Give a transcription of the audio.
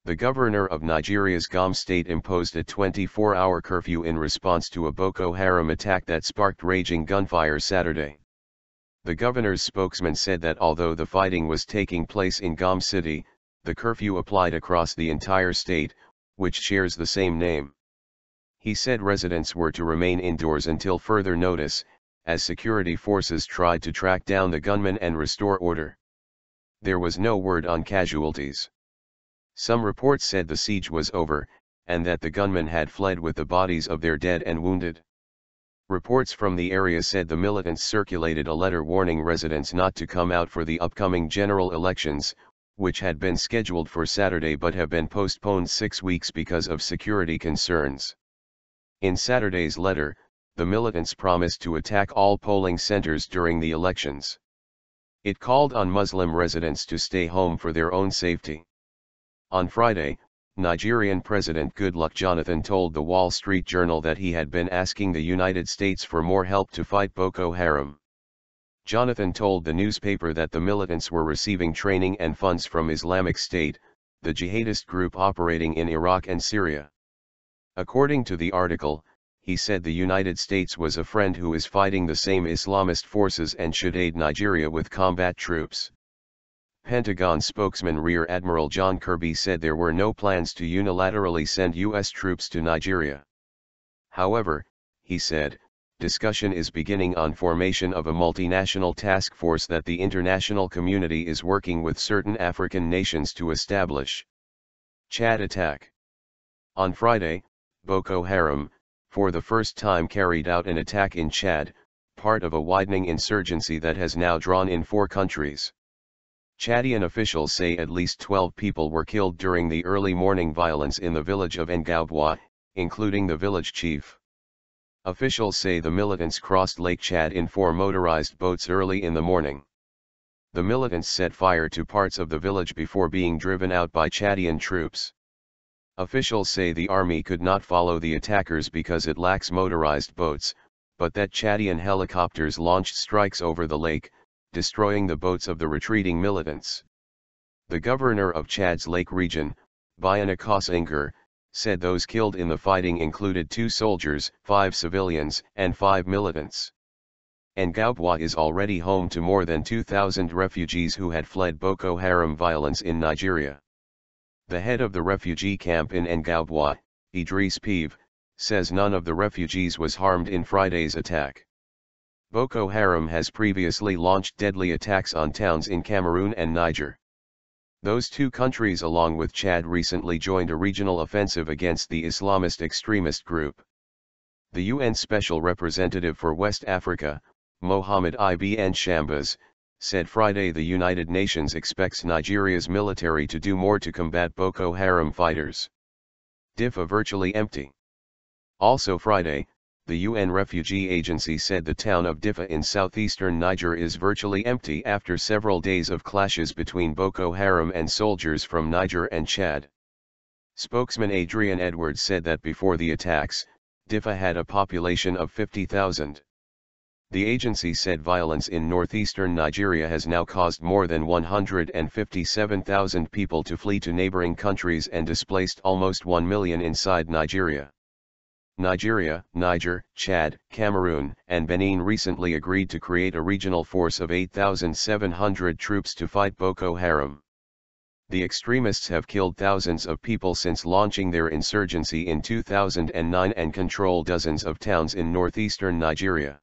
The governor of Nigeria's Gombe state imposed a 24-hour curfew in response to a Boko Haram attack that sparked raging gunfire Saturday. The governor's spokesman said that although the fighting was taking place in Gombe City, the curfew applied across the entire state, which shares the same name. He said residents were to remain indoors until further notice, as security forces tried to track down the gunmen and restore order. There was no word on casualties. Some reports said the siege was over, and that the gunmen had fled with the bodies of their dead and wounded. Reports from the area said the militants circulated a letter warning residents not to come out for the upcoming general elections, which had been scheduled for Saturday but have been postponed 6 weeks because of security concerns. In Saturday's letter, the militants promised to attack all polling centers during the elections. It called on Muslim residents to stay home for their own safety. On Friday, Nigerian President Goodluck Jonathan told the Wall Street Journal that he had been asking the United States for more help to fight Boko Haram. Jonathan told the newspaper that the militants were receiving training and funds from Islamic State, the jihadist group operating in Iraq and Syria. According to the article, he said the United States was a friend who is fighting the same Islamist forces and should aid Nigeria with combat troops. Pentagon spokesman Rear Admiral John Kirby said there were no plans to unilaterally send U.S. troops to Nigeria. However, he said, discussion is beginning on formation of a multinational task force that the international community is working with certain African nations to establish. Chad attack. On Friday, Boko Haram, for the first time carried out an attack in Chad, part of a widening insurgency that has now drawn in 4 countries. Chadian officials say at least 12 people were killed during the early morning violence in the village of Ngaubwa, including the village chief. Officials say the militants crossed Lake Chad in 4 motorized boats early in the morning. The militants set fire to parts of the village before being driven out by Chadian troops. Officials say the army could not follow the attackers because it lacks motorized boats, but that Chadian helicopters launched strikes over the lake, destroying the boats of the retreating militants. The governor of Chad's Lake region, Bayana Kosingar, said those killed in the fighting included 2 soldiers, 5 civilians, and 5 militants. Ngaubwa is already home to more than 2,000 refugees who had fled Boko Haram violence in Nigeria. The head of the refugee camp in Ngaubwa, Idris Peeve, says none of the refugees was harmed in Friday's attack. Boko Haram has previously launched deadly attacks on towns in Cameroon and Niger. Those 2 countries along with Chad recently joined a regional offensive against the Islamist extremist group. The UN Special Representative for West Africa, Mohamed Ibn Shambaz, said Friday the United Nations expects Nigeria's military to do more to combat Boko Haram fighters. Diffa virtually empty. Also Friday, the UN Refugee Agency said the town of Diffa in southeastern Niger is virtually empty after several days of clashes between Boko Haram and soldiers from Niger and Chad. Spokesman Adrian Edwards said that before the attacks, Diffa had a population of 50,000. The agency said violence in northeastern Nigeria has now caused more than 157,000 people to flee to neighboring countries and displaced almost 1 million inside Nigeria. Nigeria, Niger, Chad, Cameroon, and Benin recently agreed to create a regional force of 8,700 troops to fight Boko Haram. The extremists have killed thousands of people since launching their insurgency in 2009 and control dozens of towns in northeastern Nigeria.